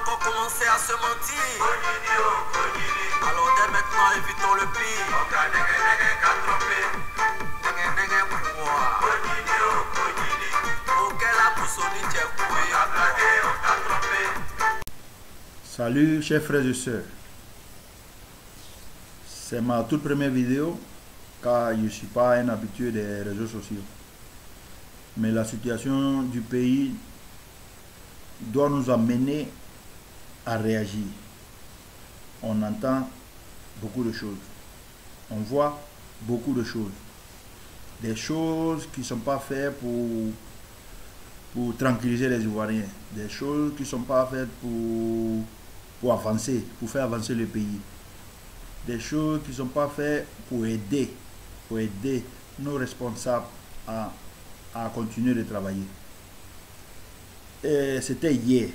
encore commencé à se mentir. Alors dès maintenant, évitons le pire. Salut chers frères et sœurs. C'est ma toute première vidéo car je ne suis pas un habitué des réseaux sociaux. Mais la situation du pays doit nous amener à réagir. On entend beaucoup de choses. On voit beaucoup de choses. Des choses qui ne sont pas faites pour tranquilliser les Ivoiriens. Des choses qui ne sont pas faites pour avancer, pour faire avancer le pays. Des choses qui ne sont pas faites pour aider nos responsables à continuer de travailler. Et c'était hier.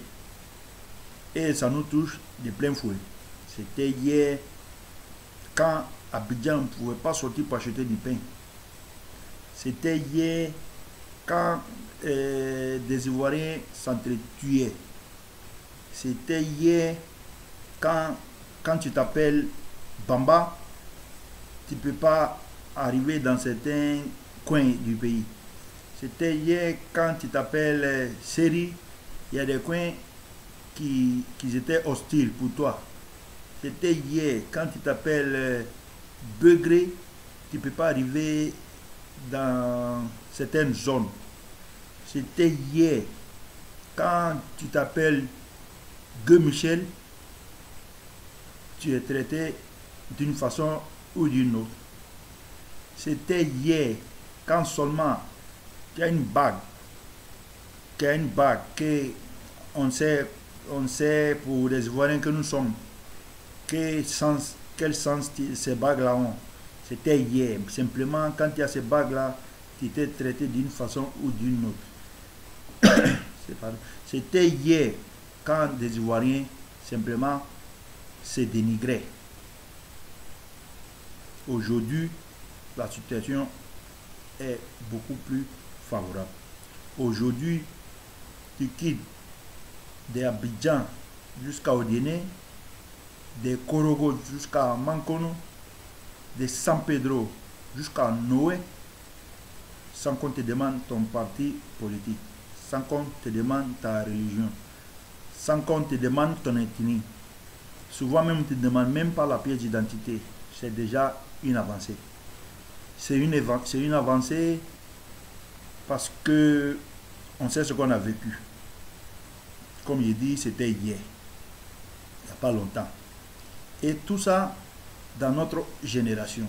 Et ça nous touche de plein fouet. C'était hier quand Abidjan ne pouvait pas sortir pour acheter du pain. C'était hier quand des Ivoiriens s'entretuaient. C'était hier quand tu t'appelles Bamba, tu ne peux pas arriver dans certains coins du pays. C'était hier quand tu t'appelles Seri, il y a des coins qui étaient hostiles pour toi. C'était hier quand tu t'appelles Begré, tu ne peux pas arriver dans certaines zones. C'était hier quand tu t'appelles Gueux Michel, tu es traité d'une façon ou d'une autre. C'était hier quand seulement il y a une bague, que on sait pour les Ivoiriens que nous sommes, quel sens ces bagues-là ont. C'était hier. Simplement, quand il y a ces bagues-là, tu étais traité d'une façon ou d'une autre. C'était hier quand des Ivoiriens simplement se dénigraient. Aujourd'hui, la situation est beaucoup plus favorable. Aujourd'hui, tu quittes des Abidjan jusqu'à Odiene, des Korogo jusqu'à Mankono, de San Pedro jusqu'à Noé, sans qu'on te demande ton parti politique, sans qu'on te demande ta religion, sans qu'on te demande ton ethnie. Souvent même, on ne te demande même pas la pièce d'identité. C'est déjà une avancée. C'est une avancée parce que on sait ce qu'on a vécu. Comme je dis, c'était hier, il n'y a pas longtemps. Et tout ça dans notre génération.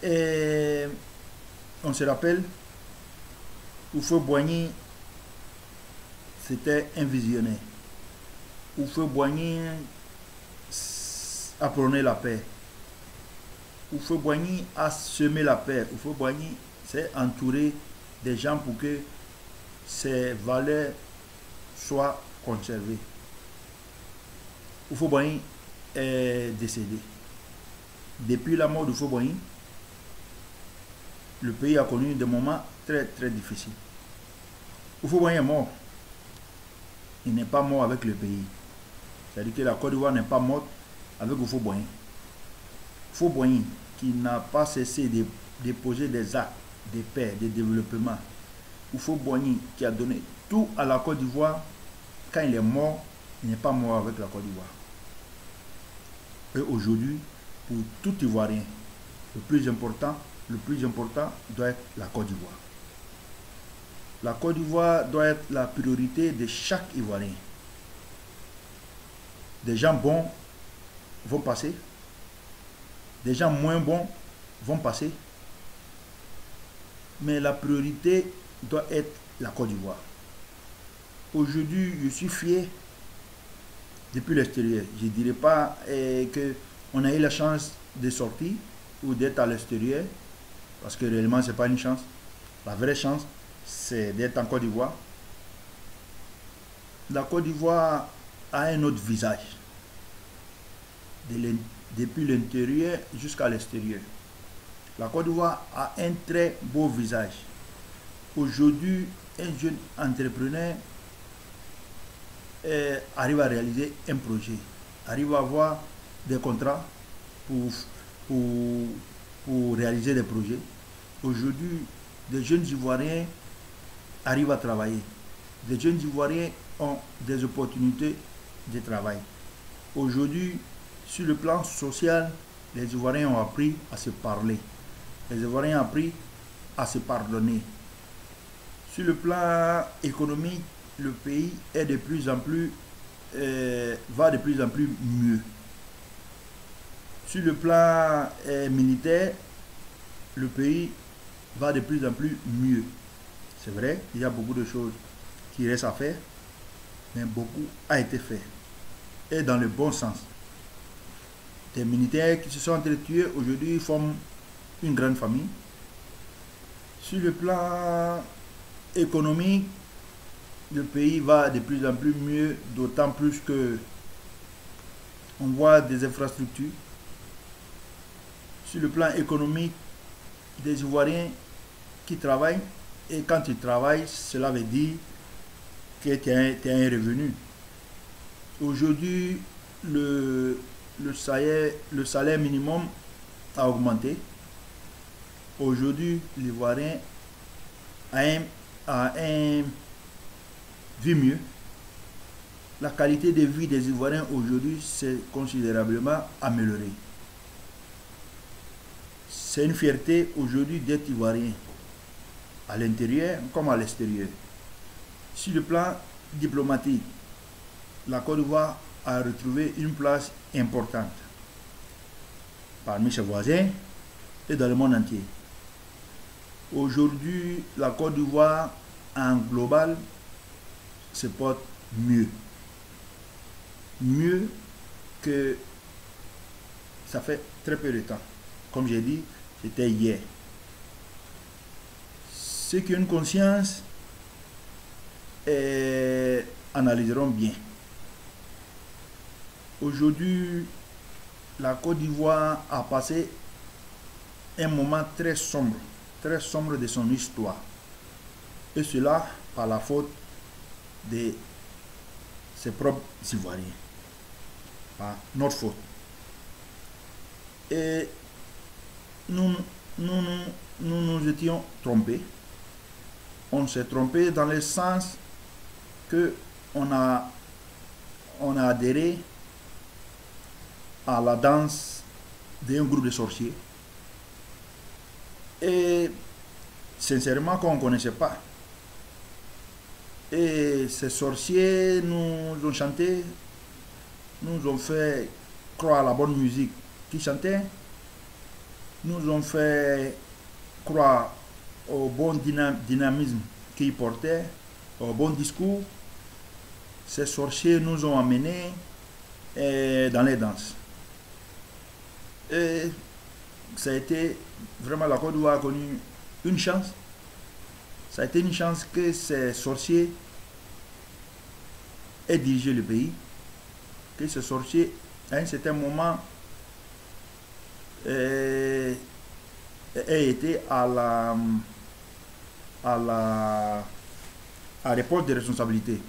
Et on se rappelle, Houphouët-Boigny, c'était un visionnaire. Houphouët-Boigny apprenait la paix. Houphouët-Boigny a semé la paix. Houphouët-Boigny s'est entouré des gens pour que ces valeurs soient conservées. Houphouët-Boigny est décédé. Depuis la mort de Houphouët-Boigny, le pays a connu des moments très très difficiles. Houphouët-Boigny est mort. Il n'est pas mort avec le pays. C'est-à-dire que la Côte d'Ivoire n'est pas morte avec Houphouët-Boigny. Houphouët-Boigny, qui n'a pas cessé de déposer des actes de paix, de développement. Houphouët-Boigny, qui a donné tout à la Côte d'Ivoire, quand il est mort, il n'est pas mort avec la Côte d'Ivoire. Et aujourd'hui, pour tout Ivoirien, le plus important doit être la Côte d'Ivoire. La Côte d'Ivoire doit être la priorité de chaque Ivoirien. Des gens bons vont passer, des gens moins bons vont passer, mais la priorité doit être la Côte d'Ivoire. Aujourd'hui, je suis fier depuis l'extérieur. Je ne dirais pas qu'on a eu la chance de sortir ou d'être à l'extérieur, parce que réellement, ce n'est pas une chance. La vraie chance, c'est d'être en Côte d'Ivoire. La Côte d'Ivoire a un autre visage, depuis l'intérieur jusqu'à l'extérieur. La Côte d'Ivoire a un très beau visage. Aujourd'hui, un jeune entrepreneur arrive à réaliser un projet, arrive à avoir des contrats pour, pour, pour réaliser des projets. Aujourd'hui, des jeunes Ivoiriens arrivent à travailler. Des jeunes Ivoiriens ont des opportunités de travail. Aujourd'hui, sur le plan social, les Ivoiriens ont appris à se parler. Les Ivoiriens ont appris à se pardonner. Sur le plan économique, le pays est de plus en plus, va de plus en plus mieux. Sur le plan militaire, le pays va de plus en plus mieux. C'est vrai, il y a beaucoup de choses qui restent à faire, mais beaucoup a été fait. Et dans le bon sens. Des militaires qui se sont entretués aujourd'hui forment une grande famille. Sur le plan économique, le pays va de plus en plus mieux, d'autant plus que on voit des infrastructures. Sur le plan économique, des Ivoiriens qui travaillent, et quand ils travaillent, cela veut dire que tu as un revenu. Aujourd'hui, le salaire minimum a augmenté. Aujourd'hui, l'Ivoirien a un vit mieux. La qualité de vie des Ivoiriens aujourd'hui s'est considérablement améliorée. C'est une fierté aujourd'hui d'être Ivoirien, à l'intérieur comme à l'extérieur. Sur le plan diplomatique, la Côte d'Ivoire a retrouvé une place importante parmi ses voisins et dans le monde entier. Aujourd'hui, la Côte d'Ivoire en global se porte mieux. Mieux que ça fait très peu de temps. Comme j'ai dit, c'était hier. Ceux qui ont une conscience analyseront bien. Aujourd'hui, la Côte d'Ivoire a passé un moment très sombre de son histoire. Et cela par la faute de ses propres Ivoiriens. Par notre faute. Et nous étions trompés. On s'est trompé dans le sens que on a adhéré à la danse d'un groupe de sorciers. Et sincèrement qu'on ne connaissait pas. Et ces sorciers nous ont chanté, nous ont fait croire à la bonne musique qu'ils chantaient, nous ont fait croire au bon dynamisme qu'ils portaient, au bon discours. Ces sorciers nous ont amenés dans les danses. Et ça a été vraiment, la Côte d'Ivoire a connu une chance. Ça a été une chance que ces sorciers aient dirigé le pays, que ces sorciers, à un certain moment, aient été à l'épaule de responsabilité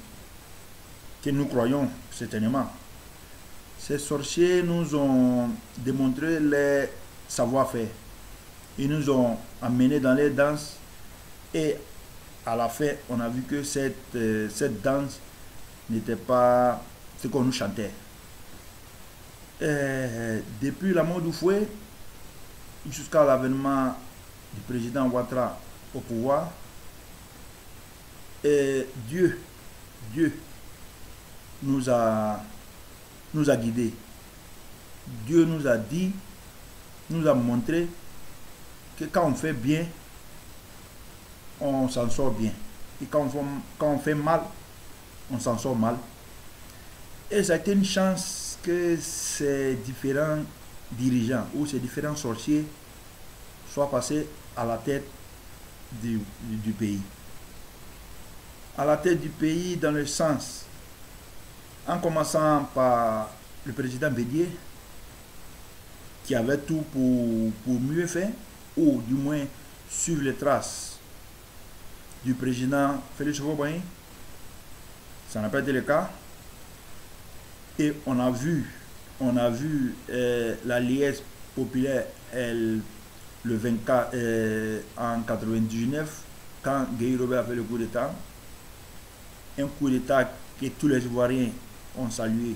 que nous croyons certainement. Ces sorciers nous ont démontré leur savoir-faire. Ils nous ont amenés dans les danses et à la fin, on a vu que cette danse n'était pas ce qu'on nous chantait. Depuis la mort du fouet jusqu'à l'avènement du président Ouattara au pouvoir, Dieu nous a guidés. Dieu nous a dit, nous a montré que quand on fait bien, on s'en sort bien. Et quand on fait mal, on s'en sort mal. Et ça a été une chance que ces différents dirigeants ou ces différents sorciers soient passés à la tête du pays. À la tête du pays dans le sens, en commençant par le président Bédié, qui avait tout pour mieux faire, ou du moins suivre les traces du président Félix Houphouët-Boigny. Ça n'a pas été le cas. Et on a vu la liesse populaire le 24 en 99, quand Guy Robert a fait le coup d'État. Un coup d'État que tous les Ivoiriens ont salué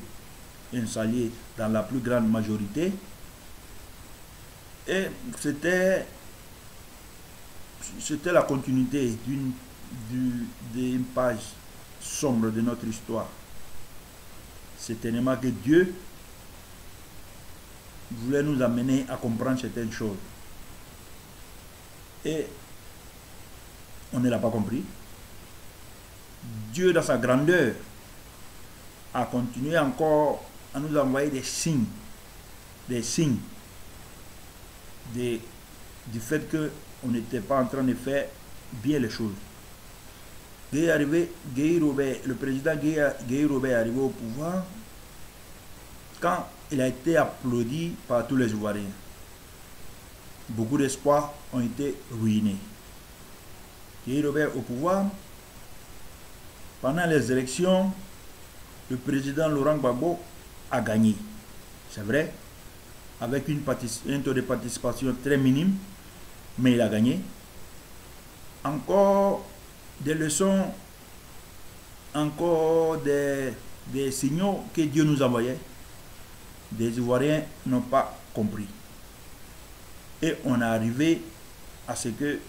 dans la plus grande majorité. Et c'était la continuité d'une page sombre de notre histoire. C'est tellement que Dieu voulait nous amener à comprendre certaines choses. Et on ne l'a pas compris. Dieu, dans sa grandeur, a continué encore à nous envoyer des signes du fait qu'on n'était pas en train de faire bien les choses. Le président Guy Robert est arrivé au pouvoir quand il a été applaudi par tous les Ivoiriens. Beaucoup d'espoirs ont été ruinés. Guy Robert au pouvoir, pendant les élections, le président Laurent Gbagbo a gagné. C'est vrai, avec un taux de participation très minime, mais il a gagné. Encore des leçons, encore des signaux que Dieu nous envoyait. Des Ivoiriens n'ont pas compris. Et on est arrivé à ce que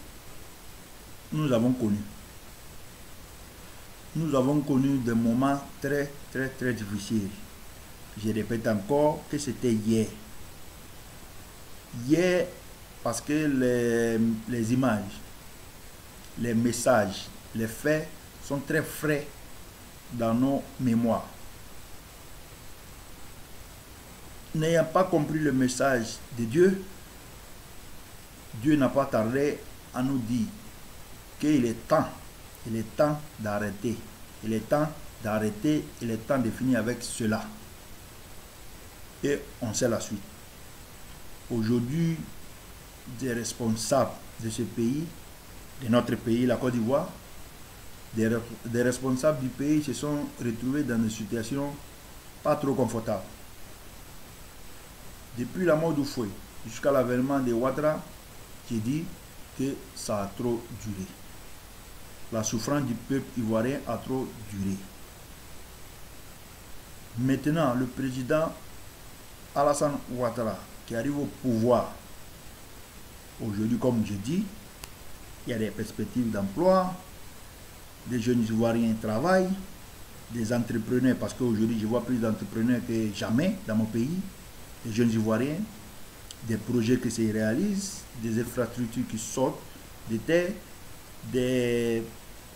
nous avons connu. Nous avons connu des moments très, très, très difficiles. Je répète encore que c'était hier. Hier, parce que les images, les messages, les faits sont très frais dans nos mémoires. N'ayant pas compris le message de Dieu, Dieu n'a pas tardé à nous dire qu'il est temps d'arrêter. Il est temps d'arrêter, il est temps de finir avec cela. Et on sait la suite. Aujourd'hui, des responsables de ce pays, de notre pays, la Côte d'Ivoire, des responsables du pays se sont retrouvés dans une situation pas trop confortable. Depuis la mort d'Houphouët jusqu'à l'avènement de Ouattara, j'ai dit que ça a trop duré. La souffrance du peuple ivoirien a trop duré. Maintenant, le président Alassane Ouattara, qui arrive au pouvoir, aujourd'hui, comme je dis, il y a des perspectives d'emploi, des jeunes Ivoiriens travaillent, des entrepreneurs, parce qu'aujourd'hui, je vois plus d'entrepreneurs que jamais dans mon pays, des jeunes Ivoiriens, des projets qui se réalisent, des infrastructures qui sortent de terre, des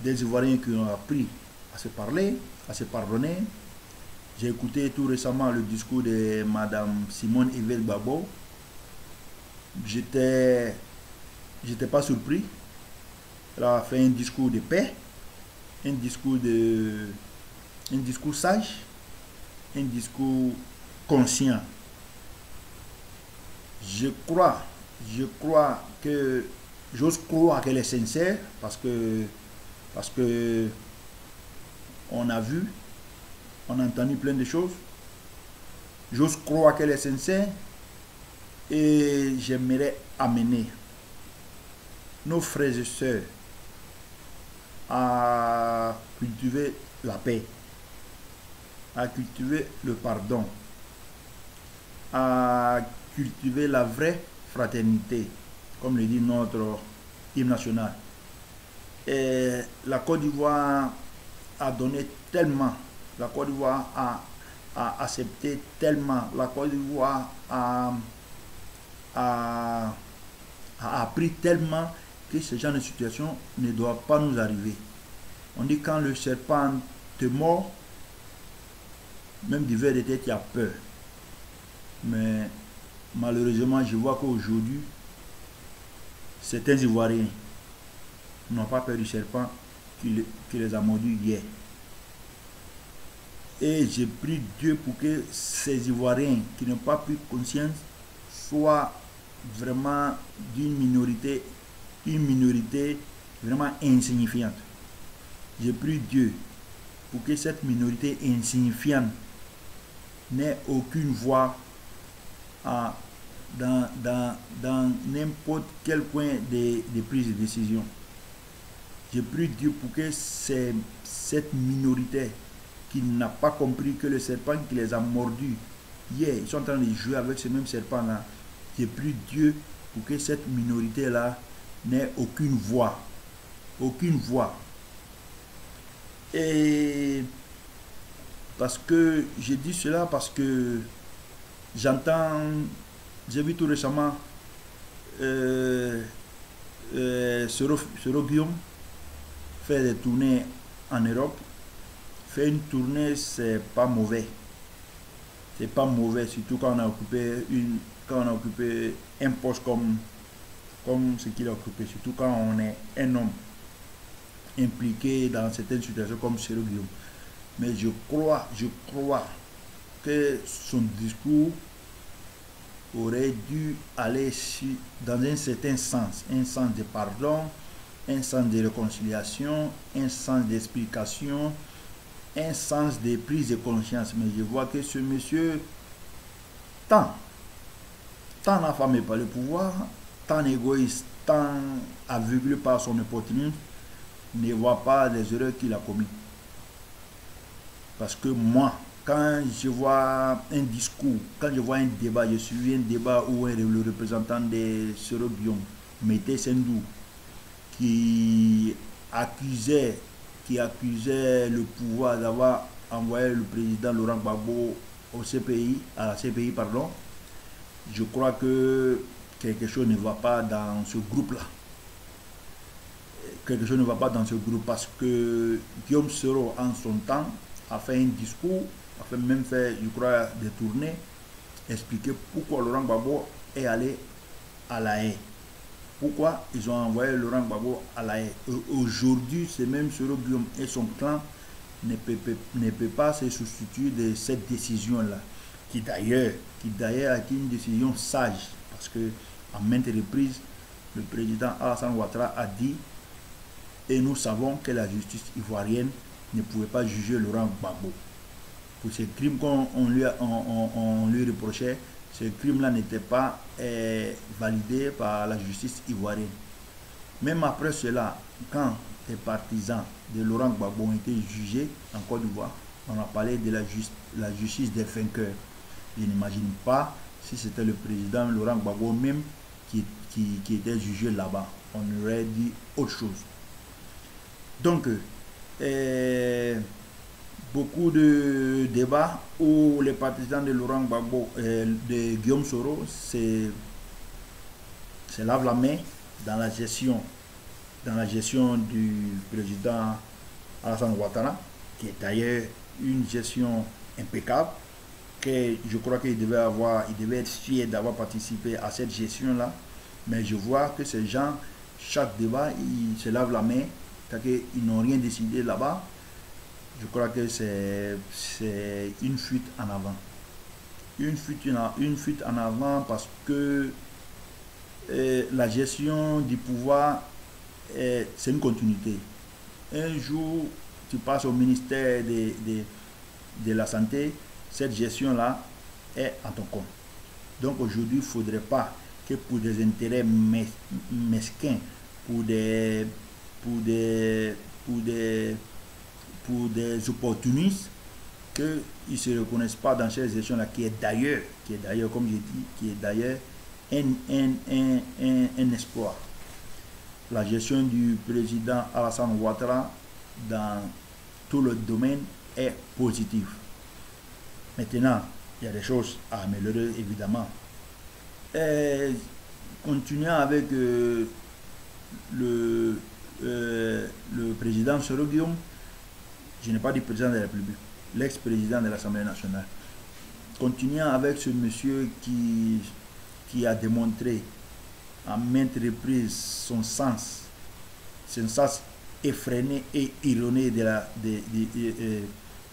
Ivoiriens qui ont appris à se parler, à se pardonner. J'ai écouté tout récemment le discours de Madame Simone Veil Gbagbo. J'étais pas surpris. Elle a fait un discours de paix, un discours sage, un discours conscient. J'ose croire qu'elle est sincère parce que on a vu, on a entendu plein de choses. J'ose croire qu'elle est sincère et j'aimerais amener nos frères et sœurs à cultiver la paix, à cultiver le pardon, à cultiver la vraie fraternité, comme le dit notre hymne national. Et la Côte d'Ivoire a donné tellement, la Côte d'Ivoire a accepté tellement, la Côte d'Ivoire a appris tellement que ce genre de situation ne doit pas nous arriver. On dit quand le serpent te mord, même du verre de tête, il y a peur. Mais malheureusement, je vois qu'aujourd'hui, certains Ivoiriens n'ont pas peur du serpent qui les a mordus hier. Et j'ai prié Dieu pour que ces Ivoiriens qui n'ont pas pris conscience soient vraiment d'une minorité, une minorité vraiment insignifiante. J'ai prié Dieu pour que cette minorité insignifiante n'ait aucune voix dans n'importe quel point de prise de décision. Je prie Dieu pour que cette minorité qui n'a pas compris que le serpent qui les a mordus hier, ils sont en train de jouer avec ce même serpent-là. Je prie Dieu pour que cette minorité-là n'ait aucune voix. Aucune voix. Et parce que je dis cela parce que j'entends, j'ai vu tout récemment Soro Guillaume faire des tournées en Europe. Faire une tournée, c'est pas mauvais. C'est pas mauvais, surtout quand on a occupé un poste comme ce qu'il a occupé, surtout quand on est un homme impliqué dans certaines situations comme Soro Guillaume. Mais je crois que son discours aurait dû aller dans un certain sens, un sens de pardon, un sens de réconciliation, un sens d'explication, un sens de prise de conscience. Mais je vois que ce monsieur, tant affamé par le pouvoir, tant égoïste, tant aveuglé par son opportunisme, ne voit pas les erreurs qu'il a commises. Parce que moi, quand je vois un discours, quand je vois un débat, je suis un débat où le représentant de Soro Guillaume, Mété Sendou, qui accusait le pouvoir d'avoir envoyé le président Laurent Gbagbo au CPI, à la CPI, pardon, je crois que quelque chose ne va pas dans ce groupe-là. Quelque chose ne va pas dans ce groupe parce que Guillaume Soro, en son temps, a fait un discours, a fait même fait, je crois, des tournées, expliquer pourquoi Laurent Gbagbo est allé à La Haye. Pourquoi ils ont envoyé Laurent Gbagbo à La Haye. Aujourd'hui, c'est même Soro Guillaume et son clan ne peut pas se substituer de cette décision-là, qui d'ailleurs a été une décision sage, parce que à maintes reprises, le président Alassane Ouattara a dit, et nous savons que la justice ivoirienne ne pouvait pas juger Laurent Gbagbo. Pour ces crimes qu'on lui reprochait, ce crime-là n'était pas validé par la justice ivoirienne. Même après cela, quand les partisans de Laurent Gbagbo ont été jugés en Côte d'Ivoire, on a parlé de la justice des vainqueurs. Je n'imagine pas si c'était le président Laurent Gbagbo même qui était jugé là-bas. On aurait dit autre chose. Donc, beaucoup de débats où les partisans de Laurent Gbagbo, de Guillaume Soro, se lavent la main dans la gestion du président Alassane Ouattara, qui est d'ailleurs une gestion impeccable, que je crois qu'il devait être fier d'avoir participé à cette gestion-là. Mais je vois que ces gens, chaque débat, ils se lavent la main, parce qu'ils n'ont rien décidé là-bas. Je crois que c'est une fuite en avant. Une fuite en avant parce que la gestion du pouvoir, c'est une continuité. Un jour, tu passes au ministère de la Santé, cette gestion-là est en ton compte. Donc aujourd'hui, il ne faudrait pas que pour des intérêts mesquins, pour des opportunistes, qu'ils ne se reconnaissent pas dans cette gestion-là, qui est d'ailleurs, comme j'ai dit, qui est d'ailleurs un espoir. La gestion du président Alassane Ouattara dans tout le domaine est positive. Maintenant, il y a des choses à améliorer, évidemment. Continuant avec le président Soro Guillaume, je n'ai pas dit président de la République, l'ex-président de l'Assemblée nationale. Continuant avec ce monsieur qui a démontré à maintes reprises son sens effréné et erroné de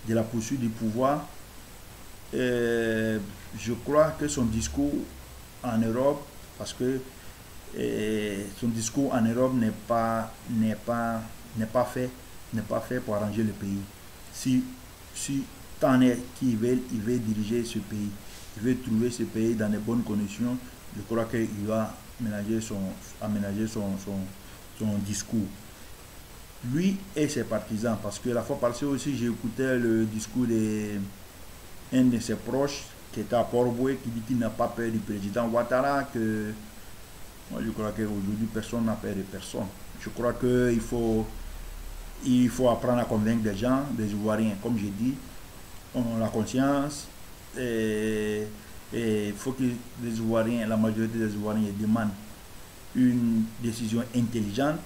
la poursuite du pouvoir, je crois que son discours en Europe, parce que son discours en Europe n'est pas fait pour arranger le pays. Si tant est qu'il veut diriger ce pays. Il veut trouver ce pays dans de bonnes conditions. Je crois qu'il va aménager son discours. Lui et ses partisans, parce que la fois passée aussi, j'ai écouté le discours d'un de ses proches qui était à Port-Boué, qui dit qu'il n'a pas peur du président Ouattara, que moi je crois qu'aujourd'hui personne n'a peur de personne. Je crois qu'il faut apprendre à convaincre des gens, des Ivoiriens, comme j'ai dit, on a la conscience, et il faut que les Ivoiriens, la majorité des Ivoiriens demandent une décision intelligente,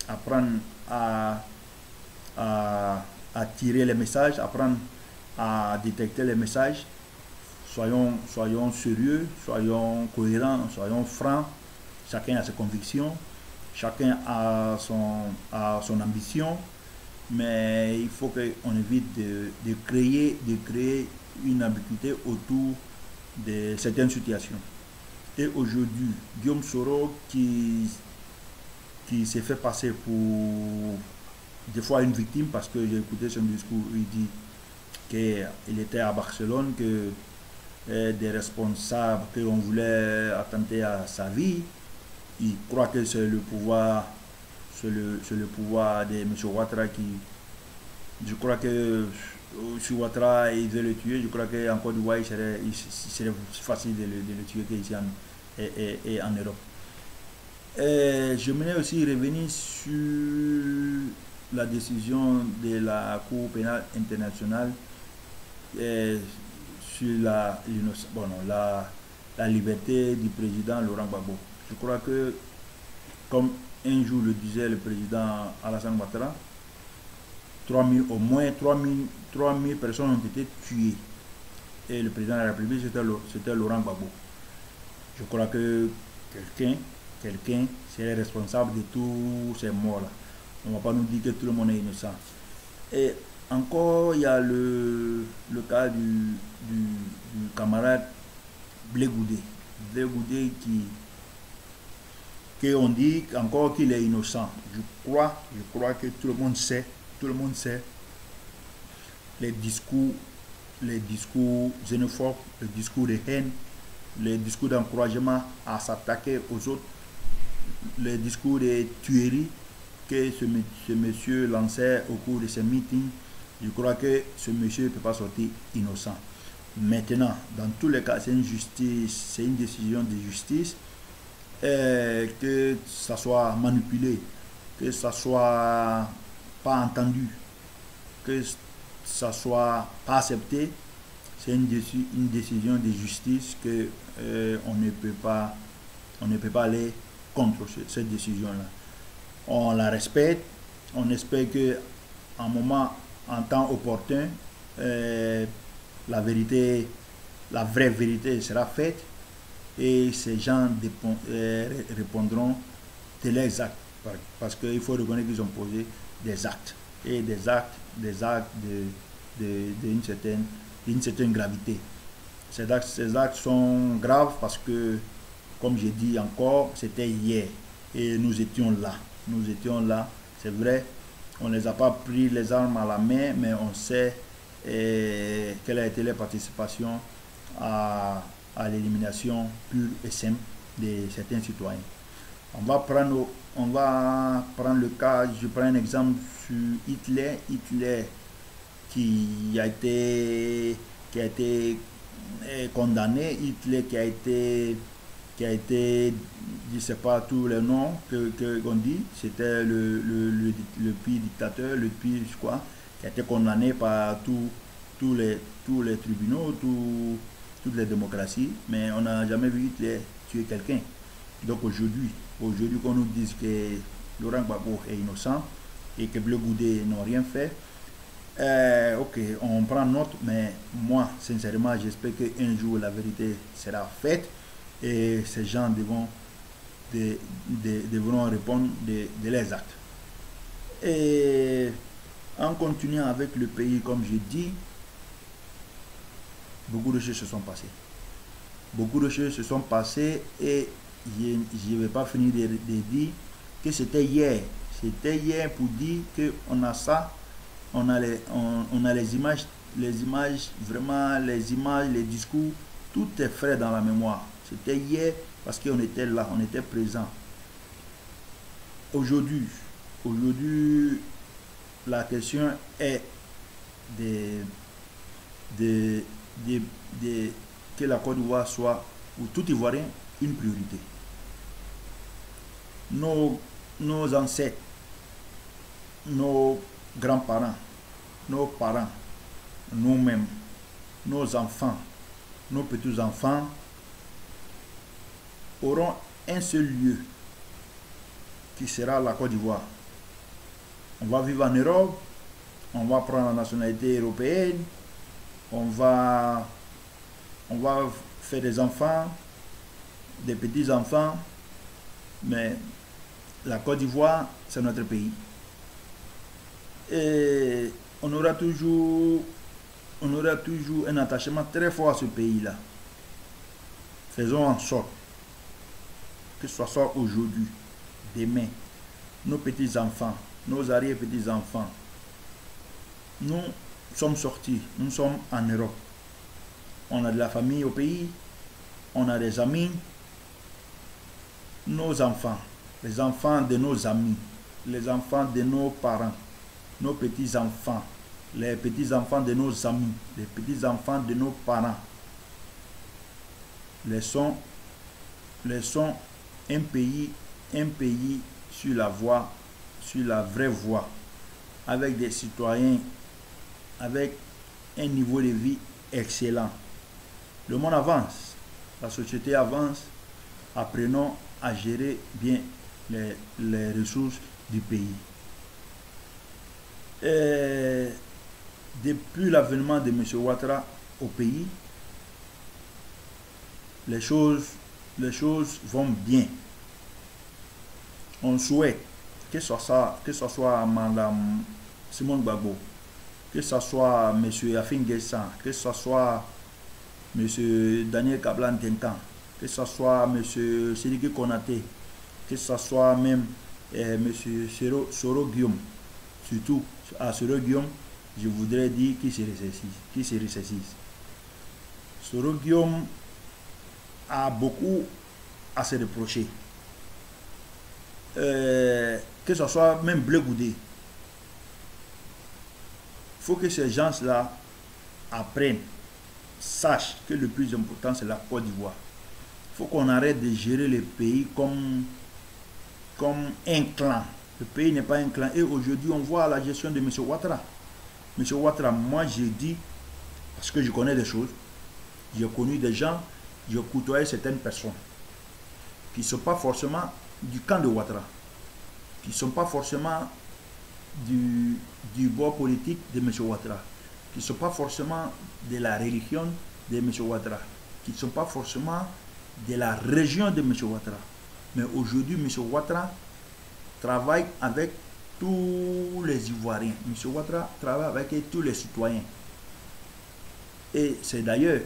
apprendre à tirer les messages, apprendre à détecter les messages. Soyons sérieux, soyons cohérents, soyons francs. Chacun a ses convictions, chacun a son ambition, mais il faut qu'on évite de créer une ambiguïté autour de certaines situations. Et aujourd'hui, Guillaume Soro qui s'est fait passer pour des fois une victime, parce que j'ai écouté son discours, il dit qu'il était à Barcelone, que des responsables qu'on voulait attenter à sa vie. Il croit que c'est le pouvoir, le pouvoir de M. Ouattara qui... Je crois que si Ouattara il veut le tuer, je crois qu'en Côte d'Ivoire il serait facile de le tuer qu'ici en Europe. J'aimerais aussi revenir sur la décision de la Cour pénale internationale sur la liberté du président Laurent Gbagbo. Je crois que, comme un jour le disait le président Alassane Ouattara, au moins 3000 personnes ont été tuées. Et le président de la République, c'était Laurent Gbagbo. Je crois que quelqu'un serait responsable de tous ces morts-là. On ne va pas nous dire que tout le monde est innocent. Et encore, il y a le cas du camarade Blé Goudé. Blé Goudé qui on dit encore qu'il est innocent. Je crois que tout le monde sait les discours xénophobes, les discours de haine, les discours d'encouragement à s'attaquer aux autres, les discours de tuerie que ce monsieur lançait au cours de ses meetings. Je crois que ce monsieur ne peut pas sortir innocent. Maintenant, dans tous les cas, c'est une décision de justice, que ça soit manipulé, que ça soit pas entendu, que ça soit pas accepté, c'est une décision de justice que on ne peut pas aller contre cette décision-là. On la respecte, on espère que en temps opportun, la vraie vérité sera faite et ces gens répondront de leurs actes, parce qu'il faut reconnaître qu'ils ont posé des actes, et des actes d'une certaine gravité. Ces actes sont graves parce que, comme j'ai dit encore, c'était hier et nous étions là, c'est vrai, on ne les a pas pris les armes à la main, mais on sait quelle a été leur participation à l'élimination pure et simple de certains citoyens. On va prendre le cas, je prends un exemple sur Hitler qui a été condamné, Hitler qui a été, je ne sais pas tous les noms qu'on dit, c'était le pire dictateur, le pire, je crois, qui a été condamné par tous les tribunaux, toutes les démocraties, mais on n'a jamais vu Hitler tuer quelqu'un. Donc aujourd'hui qu'on nous dise que Laurent Gbagbo est innocent et que Blé Goudé n'ont rien fait, ok, on prend note, mais moi, sincèrement, j'espère qu'un jour la vérité sera faite et ces gens devront répondre de leurs actes. Et en continuant avec le pays, comme je dis, beaucoup de choses se sont passées. Et je ne vais pas finir de dire que c'était hier. C'était hier pour dire qu'on a ça, on a les images vraiment, les images, les discours, tout est frais dans la mémoire. C'était hier parce qu'on était là, on était présent. Aujourd'hui, la question est que la Côte d'Ivoire soit, ou tout Ivoirien, une priorité. Nos ancêtres, nos grands-parents, nos parents, nous-mêmes, nos enfants, nos petits-enfants auront un seul lieu qui sera la Côte d'Ivoire. On va vivre en Europe, on va prendre la nationalité européenne, on va faire des enfants, des petits-enfants, mais la Côte d'Ivoire, c'est notre pays. Et on aura toujours un attachement très fort à ce pays-là. Faisons en sorte que ce soit aujourd'hui, demain, nos petits-enfants, nos arrière-petits-enfants, nous sommes sortis, nous sommes en Europe. On a de la famille au pays, on a des amis, nos enfants, les enfants de nos amis, les enfants de nos parents, nos petits-enfants, les petits-enfants de nos amis, les petits-enfants de nos parents. Laissons un pays sur la voie, sur la vraie voie, avec des citoyens, avec un niveau de vie excellent. Le monde avance, la société avance, apprenons à gérer bien les ressources du pays. Et depuis l'avènement de M. Ouattara au pays, les choses vont bien. On souhaite que ce soit Mme Simone Gbagbo, que ce soit M. Afin Guessan, que ce soit M. Daniel Kablan-Tenkan, que ce soit M. Sidiki Konaté, que ce soit même M. Soro Guillaume. Surtout à Soro Guillaume, je voudrais dire qu'il se ressaisisse. Soro Guillaume a beaucoup à se reprocher. Que ce soit même Blé Goudé. Il faut que ces gens-là apprennent, sachent que le plus important c'est la Côte d'Ivoire. Il faut qu'on arrête de gérer le pays comme un clan. Le pays n'est pas un clan. Et aujourd'hui, on voit la gestion de M. Ouattara. M. Ouattara, moi j'ai dit, parce que je connais des choses, j'ai connu des gens, j'ai côtoyé certaines personnes qui ne sont pas forcément du camp de Ouattara, qui ne sont pas forcément du bord politique de M. Ouattara, qui ne sont pas forcément de la religion de M. Ouattara, qui ne sont pas forcément de la région de M. Ouattara. Mais aujourd'hui, M. Ouattara travaille avec tous les Ivoiriens. M. Ouattara travaille avec tous les citoyens. Et c'est d'ailleurs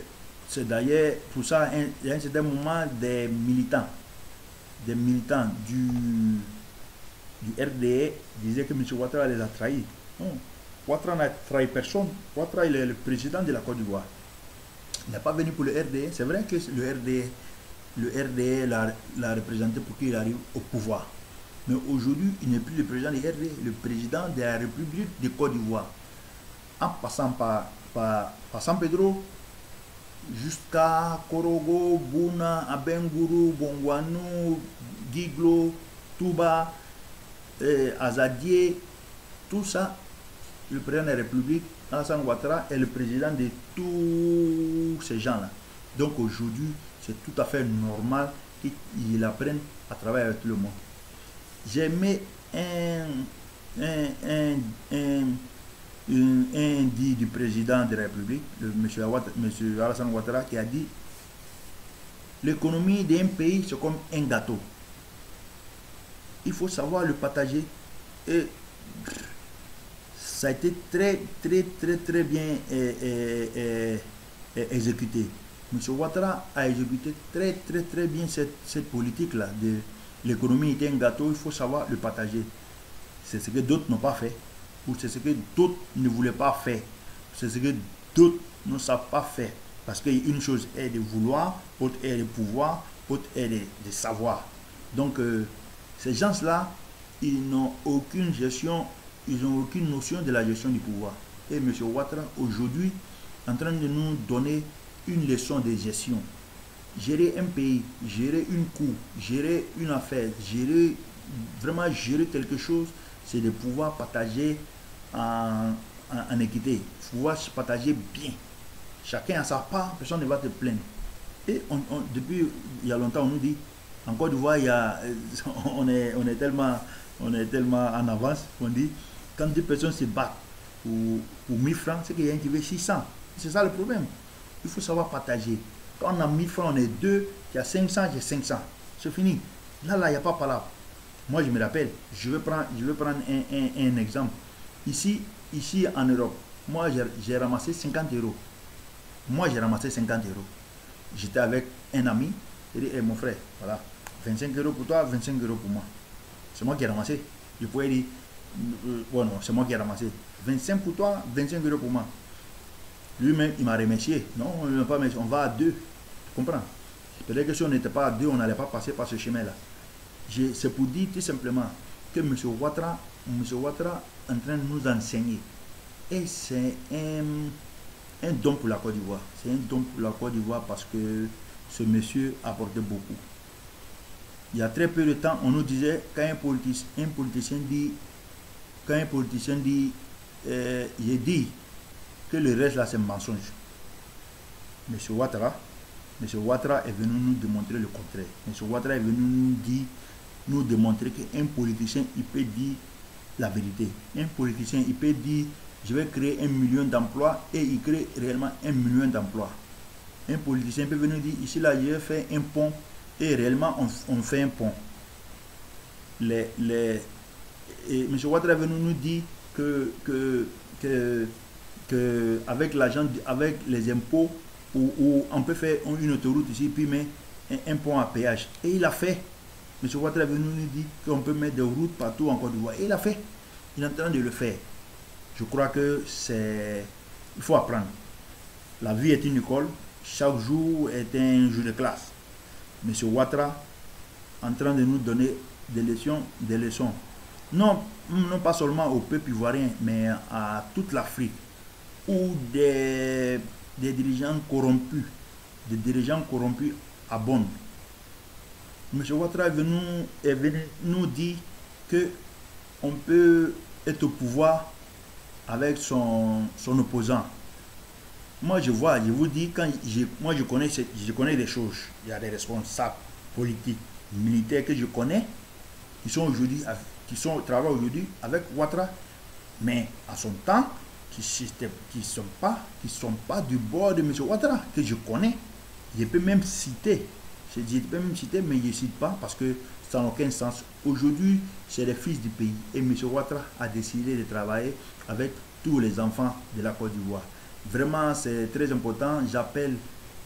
pour ça, il y a un certain moment des militants du RDA disaient que M. Ouattara les a trahis. Non, Ouattara n'a trahi personne. Ouattara, il est le président de la Côte d'Ivoire. Il n'est pas venu pour le RDA. C'est vrai que le RDA l'a représenté pour qu'il arrive au pouvoir. Mais aujourd'hui, il n'est plus le président du RDA, le président de la République de Côte d'Ivoire. En passant par San Pedro, jusqu'à Korogo, Bouna, Abengourou, Bongwanou, Giglo, Touba, Azadier, tout ça, le président de la République, Alassane Ouattara, est le président de tous ces gens-là. Donc aujourd'hui, c'est tout à fait normal qu'ils apprennent à travailler avec tout le monde. J'ai mis un dit du président de la République, M. Alassane Ouattara, qui a dit l'économie d'un pays, c'est comme un gâteau. Il faut savoir le partager. Et ça a été très bien exécuté. M. Ouattara a exécuté très bien cette politique-là de l'économie est un gâteau, il faut savoir le partager. C'est ce que d'autres n'ont pas fait, ou c'est ce que d'autres ne voulaient pas faire. C'est ce que d'autres ne savent pas faire. Parce qu'une chose est de vouloir, autre est de pouvoir, autre est de savoir. Donc, ces gens-là, ils n'ont aucune gestion, ils n'ont aucune notion de la gestion du pouvoir. Et M. Ouattara, aujourd'hui, est en train de nous donner une leçon de gestion. Gérer un pays, gérer une cour, gérer une affaire, vraiment gérer quelque chose, c'est de pouvoir partager en équité, pouvoir se partager bien. Chacun a sa part, personne ne va te plaindre. Et depuis il y a longtemps, on nous dit, en Côte d'Ivoire, on est tellement en avance, on dit, quand deux personnes se battent pour 1000 francs, c'est qu'il y a un qui veut 600. C'est ça le problème. Il faut savoir partager. Quand on a 1000 francs, on est deux, qui a 500, j'ai 500. C'est fini. Là, il n'y a pas palabre. Moi, je me rappelle, je vais prendre un exemple. Ici en Europe, moi, j'ai ramassé 50 euros. Moi, j'ai ramassé 50 euros. J'étais avec un ami, il dit, hey, mon frère, voilà, 25 euros pour toi, 25 euros pour moi. C'est moi qui ai ramassé. Je pouvais dire, bon, non, c'est moi qui ai ramassé. 25 pour toi, 25 euros pour moi. Lui-même, il m'a remercié. Non, on va à deux. Tu comprends? Peut-être que si on n'était pas à deux, on n'allait pas passer par ce chemin-là. C'est pour dire tout simplement que M. Ouattara est en train de nous enseigner. Et c'est un don pour la Côte d'Ivoire. C'est un don pour la Côte d'Ivoire parce que ce monsieur a apporté beaucoup. Il y a très peu de temps, on nous disait, quand un politicien dit, j'ai dit que le reste là c'est mensonge. M. Ouattara est venu nous démontrer le contraire. M. Ouattara est venu nous démontrer qu'un politicien, il peut dire la vérité. Un politicien, il peut dire, je vais créer 1 million d'emplois et il crée réellement 1 million d'emplois. Un politicien peut venir dire, ici là, je vais faire un pont et réellement on fait un pont. Et M. Ouattara est venu nous dire que avec l'argent, avec les impôts, où on peut faire une autoroute ici, puis mettre un pont à péage. Et il a fait. M. Ouattara est venu nous dire qu'on peut mettre des routes partout en Côte d'Ivoire. Et il a fait. Il est en train de le faire. Je crois que il faut apprendre. La vie est une école. Chaque jour est un jour de classe. M. Ouattara est en train de nous donner des leçons. Non pas seulement au peuple ivoirien, mais à toute l'Afrique, où des dirigeants corrompus abondent. M. Ouattara est venu nous dire qu'on peut être au pouvoir avec son opposant. Moi, je vous dis, moi je connais des choses. Il y a des responsables politiques, militaires que je connais, qui travaillent aujourd'hui avec Ouattara, mais à son temps, qui ne sont pas du bord de M. Ouattara, que je connais. Je peux même citer, mais je ne cite pas parce que ça n'a aucun sens. Aujourd'hui, c'est les fils du pays. Et M. Ouattara a décidé de travailler avec tous les enfants de la Côte d'Ivoire. Vraiment, c'est très important. J'appelle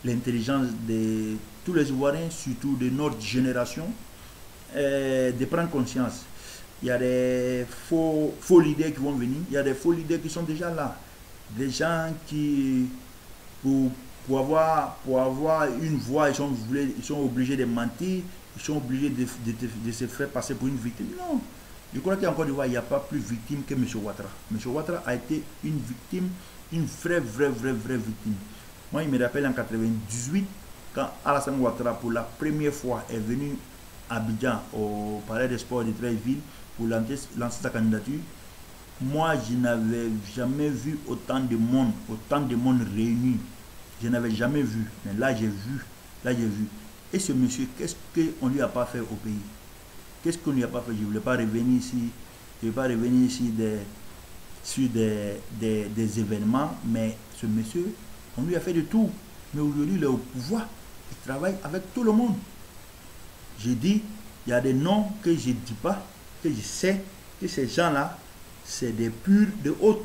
l'intelligence de tous les Ivoiriens, surtout de notre génération, de prendre conscience. Il y a des faux leaders qui vont venir. Il y a des faux leaders qui sont déjà là. Des gens qui, pour avoir une voix, ils sont obligés de mentir. Ils sont obligés de se faire passer pour une victime. Non. Je crois qu'en Côte d'Ivoire, il n'y a pas plus victime que M. Ouattara. M. Ouattara a été une victime, une vraie victime. Moi, il me rappelle en 1998, quand Alassane Ouattara, pour la première fois, est venu à Abidjan, au Palais des Sports de Treichville, pour lancer sa candidature. Moi, je n'avais jamais vu autant de monde réuni. Je n'avais jamais vu. Mais là, j'ai vu. Et ce monsieur, qu'est-ce qu'on ne lui a pas fait au pays? Qu'est-ce qu'on ne lui a pas fait? Je ne voulais pas revenir ici, sur des événements, mais ce monsieur, on lui a fait de tout. Mais aujourd'hui, il est au pouvoir. Il travaille avec tout le monde. J'ai dit, il y a des noms que je ne dis pas, que je sais que ces gens-là, c'est des purs, des autres.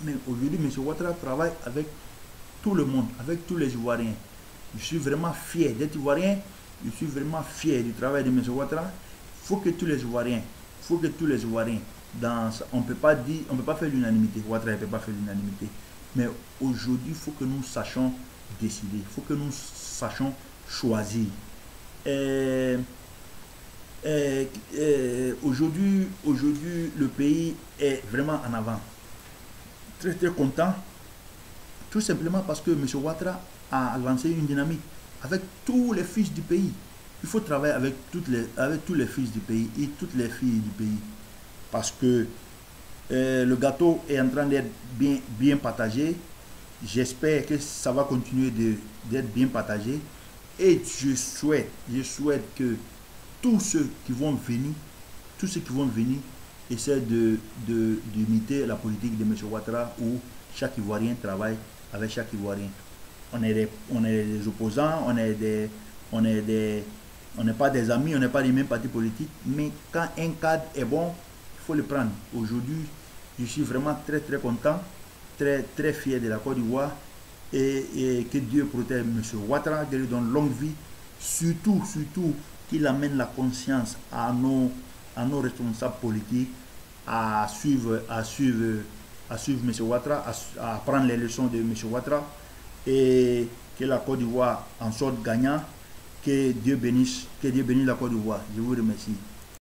Mais aujourd'hui, M. Ouattara travaille avec tout le monde, avec tous les Ivoiriens. Je suis vraiment fier d'être Ivoirien. Je suis vraiment fier du travail de M. Ouattara. Il faut que tous les Ivoiriens on peut pas dire, on peut pas faire l'unanimité. Ouattara ne peut pas faire l'unanimité. Mais aujourd'hui, il faut que nous sachions décider. Il faut que nous sachions choisir. Aujourd'hui, le pays est vraiment en avant. Très très content. Tout simplement parce que M. Ouattara a lancé une dynamique avec tous les fils du pays. Il faut travailler avec tous les fils du pays et toutes les filles du pays. Parce que le gâteau est en train d'être bien partagé. J'espère que ça va continuer d'être bien partagé. Et je souhaite que tous ceux qui vont venir essaient d'imiter la politique de M. Ouattara où chaque Ivoirien travaille avec chaque Ivoirien. On est des opposants, on n'est pas des amis, on n'est pas des mêmes partis politiques, mais quand un cadre est bon, il faut le prendre. Aujourd'hui, je suis vraiment très très content, très très fier de la Côte d'Ivoire et que Dieu protège M. Ouattara, qu'il lui donne longue vie, surtout qu'il amène la conscience à nos responsables politiques à suivre M. Ouattara, à prendre les leçons de M. Ouattara et que la Côte d'Ivoire en sorte gagnant. Que Dieu bénisse la Côte d'Ivoire. Je vous remercie.